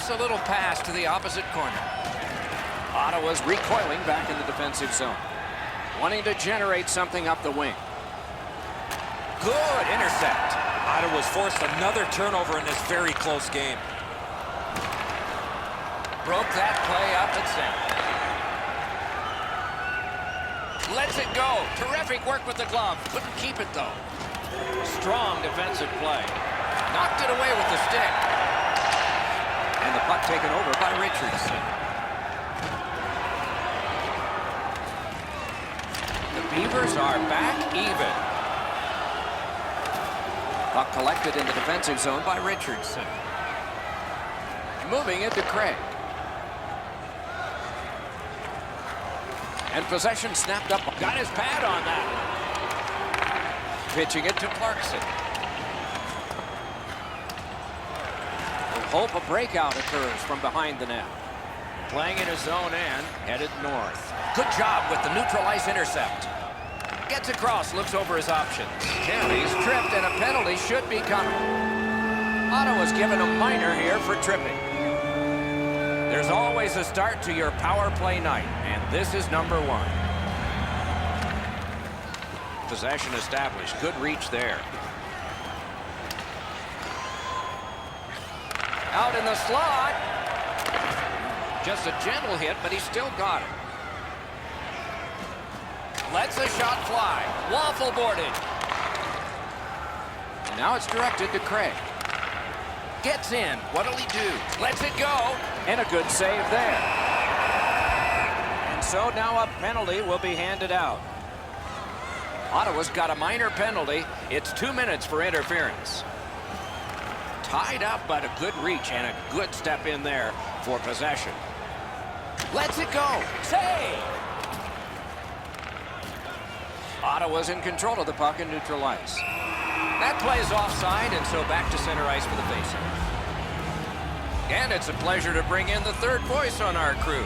Just a little pass to the opposite corner. Ottawa's recoiling back in the defensive zone, wanting to generate something up the wing. Good intercept. Ottawa's forced another turnover in this very close game. Broke that play up at center. Lets it go. Terrific work with the glove. Couldn't keep it, though. Strong defensive play. Knocked it away with the stick. And the puck taken over by Richardson. The Beavers are back even. Puck collected in the defensive zone by Richardson. Moving it to Craig. And possession snapped up. Got his pad on that. Pitching it to Clarkson. We'll hope a breakout occurs from behind the net. Playing in his zone and headed north. Good job with the neutral ice intercept. Gets across, looks over his options. Carey's tripped and a penalty should be coming. Ottawa's given a minor here for tripping. There's always a start to your power play night, and this is number 1. Possession established. Good reach there. Out in the slot. Just a gentle hit, but he still got it. Lets the shot fly. Waffle boarded. And now it's directed to Craig. Gets in. What'll he do? Lets it go. And a good save there. And so now a penalty will be handed out. Ottawa's got a minor penalty. It's 2 minutes for interference. Tied up, but a good reach and a good step in there for possession. Lets it go. Save! Ottawa's in control of the puck in neutral ice. That play is offside, and so back to center ice for the faceoff. And it's a pleasure to bring in the third voice on our crew.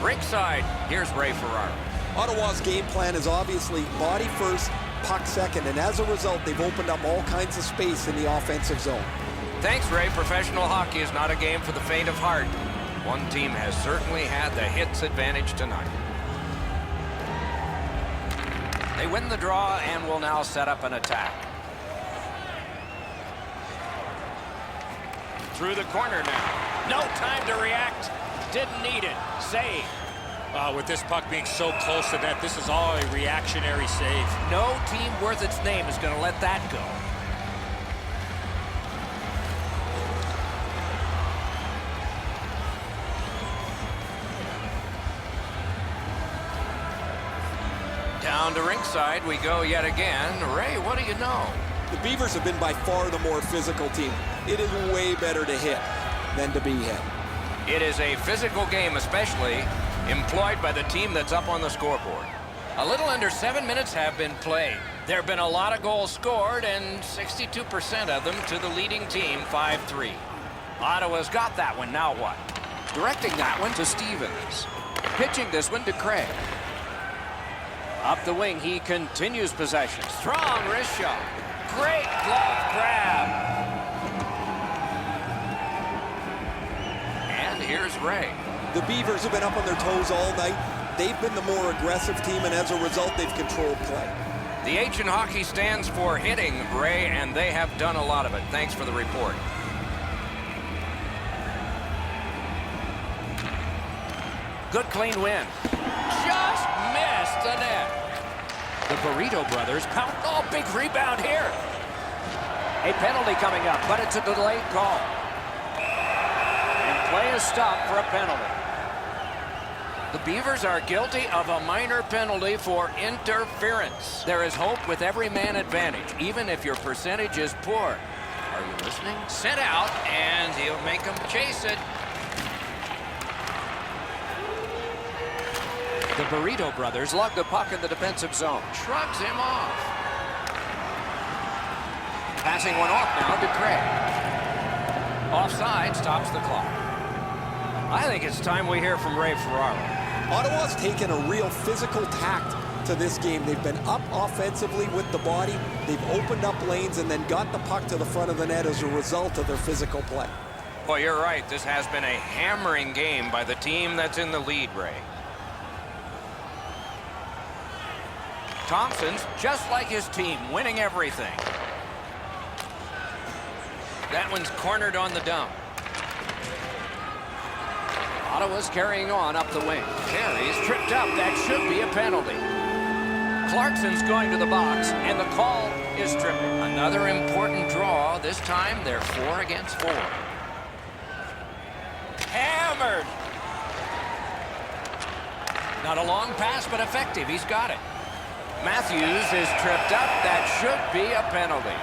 Rinkside, here's Ray Ferraro. Ottawa's game plan is obviously body first, puck second, and as a result, they've opened up all kinds of space in the offensive zone. Thanks, Ray. Professional hockey is not a game for the faint of heart. One team has certainly had the hits advantage tonight. They win the draw and will now set up an attack. Through the corner now. No time to react. Didn't need it. Save. With this puck being so close to net, this is all a reactionary save. No team worth its name is going to let that go. Down to Rinkside we go yet again. Ray, what do you know? The Beavers have been by far the more physical team. It is way better to hit than to be hit. It is a physical game, especially employed by the team that's up on the scoreboard. A little under 7 minutes have been played. There have been a lot of goals scored, and 62% of them to the leading team, 5-3. Ottawa's got that one. Now what? Directing that one to Stevens. Pitching this one to Craig. Up the wing, he continues possession. Strong wrist shot. Great glove grab. And here's Ray. The Beavers have been up on their toes all night. They've been the more aggressive team, and as a result, they've controlled play. The H in hockey stands for hitting, Ray, and they have done a lot of it. Thanks for the report. Good clean win. Just missed the net. The Burrito brothers pound. Oh, big rebound here. A penalty coming up, but it's a delayed call. And play is stopped for a penalty. The Beavers are guilty of a minor penalty for interference. There is hope with every man advantage, even if your percentage is poor. Are you listening? Sent out, and he'll make them chase it. The Burrito brothers lug the puck in the defensive zone. Shrugs him off. Passing one off now to Craig. Offside stops the clock. I think it's time we hear from Ray Ferraro. Ottawa's taken a real physical tact to this game. They've been up offensively with the body. They've opened up lanes and then got the puck to the front of the net as a result of their physical play. Well, you're right. This has been a hammering game by the team that's in the lead, Ray. Thompson's just like his team, winning everything. That one's cornered on the dump. Ottawa's carrying on up the wing. Carey's tripped up. That should be a penalty. Clarkson's going to the box, and the call is tripping. Another important draw. This time, they're 4 against 4. Hammered. Not a long pass, but effective. He's got it. Matthews is tripped up. That should be a penalty.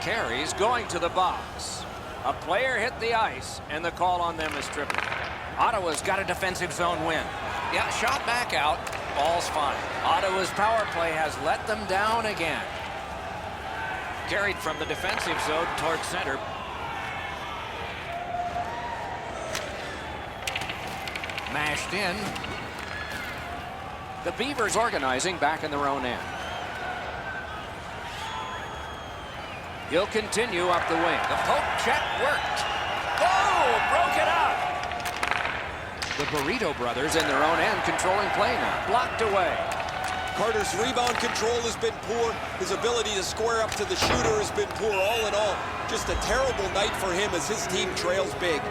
Carey's going to the box. A player hit the ice, and the call on them is tripping. Ottawa's got a defensive zone win. Yeah, shot back out. Ball's fine. Ottawa's power play has let them down again. Carried from the defensive zone towards center. Mashed in. The Beavers organizing back in their own end. He'll continue up the wing. The poke check worked. Oh, broke it up. The Burrito brothers in their own end controlling play now. Blocked away. Carter's rebound control has been poor. His ability to square up to the shooter has been poor. All in all, just a terrible night for him as his team trails big.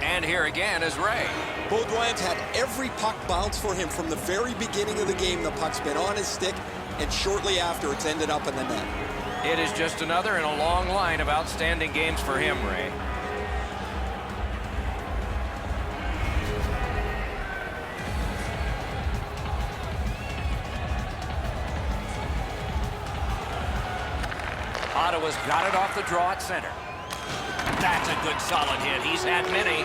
And here again is Ray. Beaudoin's had every puck bounce for him from the very beginning of the game. The puck's been on his stick, and shortly after, it's ended up in the net. It is just another in a long line of outstanding games for him, Ray. Ottawa's got it off the draw at center. That's a good solid hit. He's had many.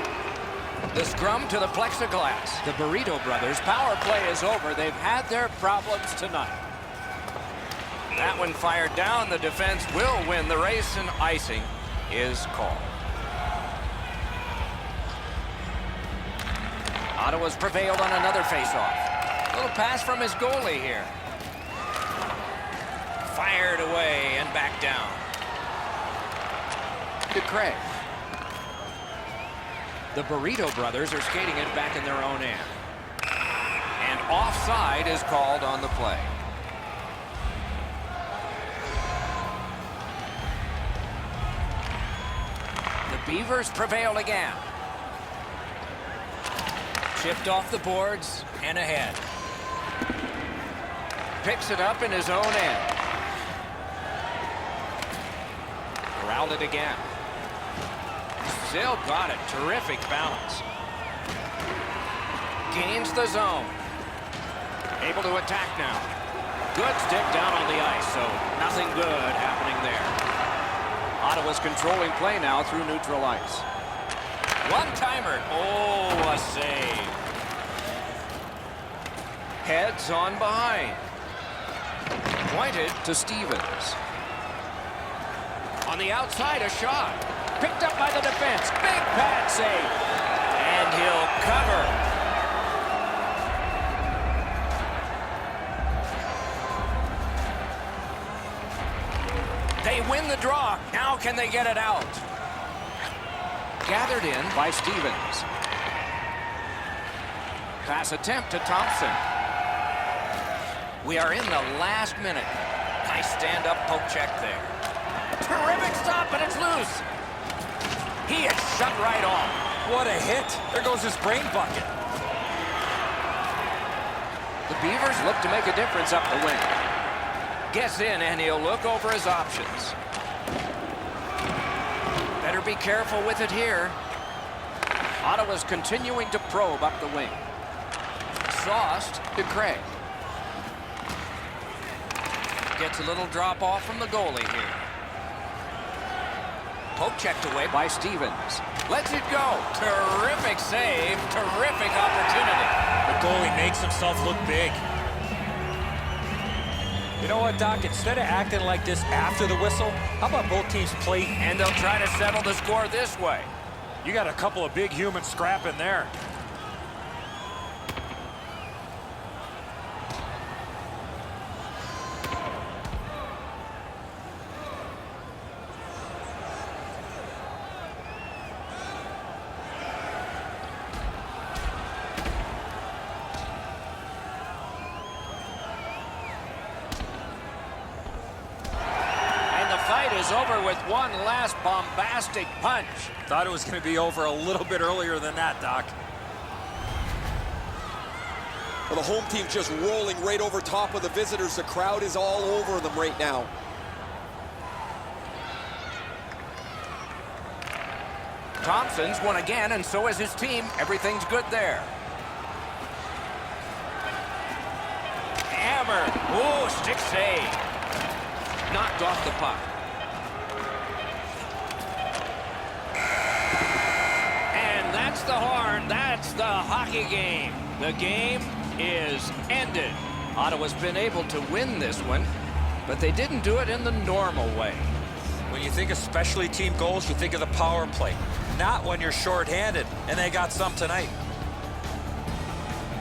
The scrum to the plexiglass. The Burrito brothers' power play is over. They've had their problems tonight. That one fired down. The defense will win the race, and icing is called. Ottawa's prevailed on another faceoff. Little pass from his goalie here. Fired away and back down. To Craig. The Burrito brothers are skating it back in their own end. And offside is called on the play. The Beavers prevailed again. Chipped off the boards and ahead. Picks it up in his own end. Corralled it again. Still got it. Terrific balance. Gains the zone. Able to attack now. Good stick down on the ice, so nothing good happening there. Ottawa's controlling play now through neutral ice. One-timer. Oh, a save. Heads on behind. Pointed to Stevens. On the outside, a shot. Picked up by the defense. Big pad save. And he'll cover. They win the draw. Now can they get it out? Gathered in by Stevens. Pass attempt to Thompson. We are in the last minute. Nice stand-up poke check there. Terrific stop, but it's loose. He is shut right off. What a hit. There goes his brain bucket. The Beavers look to make a difference up the wing. Gets in, and he'll look over his options. Better be careful with it here. Ottawa's continuing to probe up the wing. Sauced to Craig. Gets a little drop off from the goalie here. Poke checked away by Stevens. Lets it go. Terrific save. Terrific opportunity. The goalie makes himself look big. You know what, Doc? Instead of acting like this after the whistle, how about both teams play? And they'll try to settle the score this way. You got a couple of big humans scrapping there. is over with one last bombastic punch. Thought it was going to be over a little bit earlier than that, Doc. Well, the home team just rolling right over top of the visitors. The crowd is all over them right now. Thompson's won again, and so is his team. Everything's good there. Hammer. Ooh, stick save. Knocked off the puck. And that's the horn. That's the hockey game. The game is ended. Ottawa's been able to win this one, but they didn't do it in the normal way. When you think of specialty team goals, you think of the power play. Not when you're shorthanded, and they got some tonight.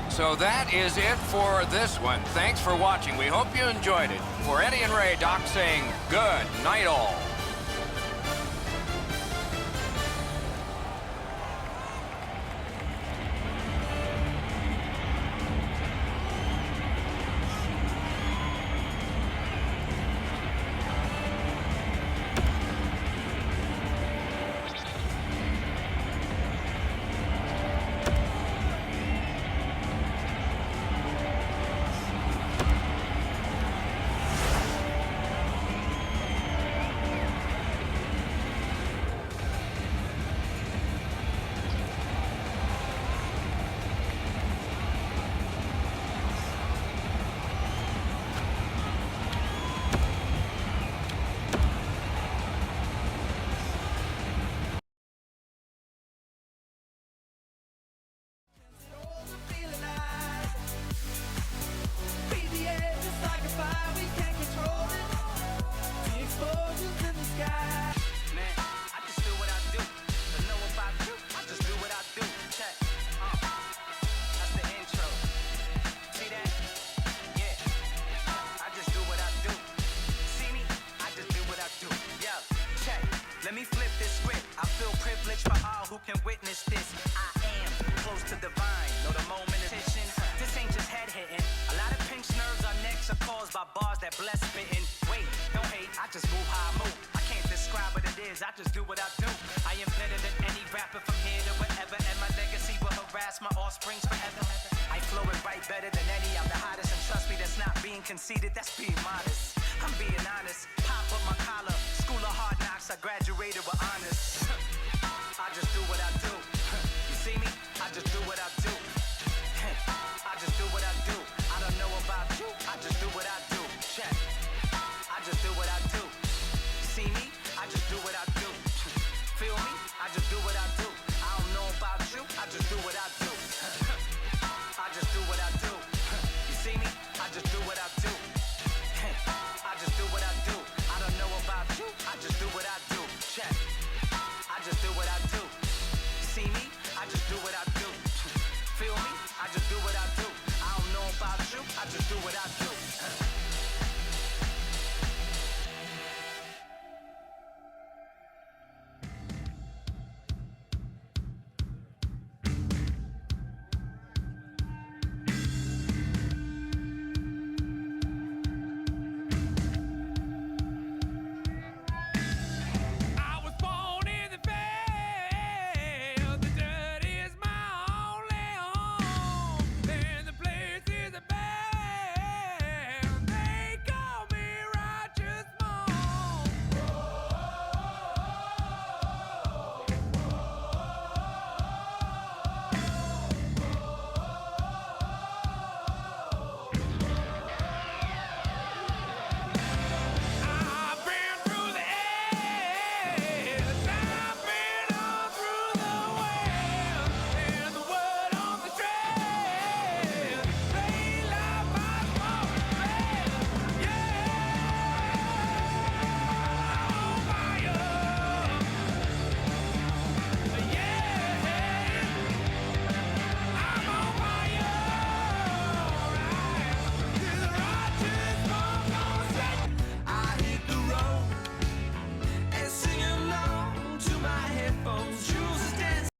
So that is it for this one. Thanks for watching. We hope you enjoyed it. For Eddie and Ray, Doc saying good night all. Let me flip this script. I feel privileged for all who can witness this. I am close to divine. Know the moment is hitching. This ain't just head hitting. A lot of pinched nerves on necks are caused by bars that bless spitting. Wait, don't hate. I just move how I move. I can't describe what it is. I just do what I do. I am better than any rapper from here to wherever, and my legacy will harass my offsprings forever. I flow and write better than any. I'm the hottest, and trust me, that's not being conceited. That's being modest. I'm being honest. Pop up my collar. School of hard knocks. I graduated with honors. I just do what I do. You see me? I just do what I do. I just do what I do. I don't know about you. I just do what I do. Check. I just do what I do. See me? I just do what I do.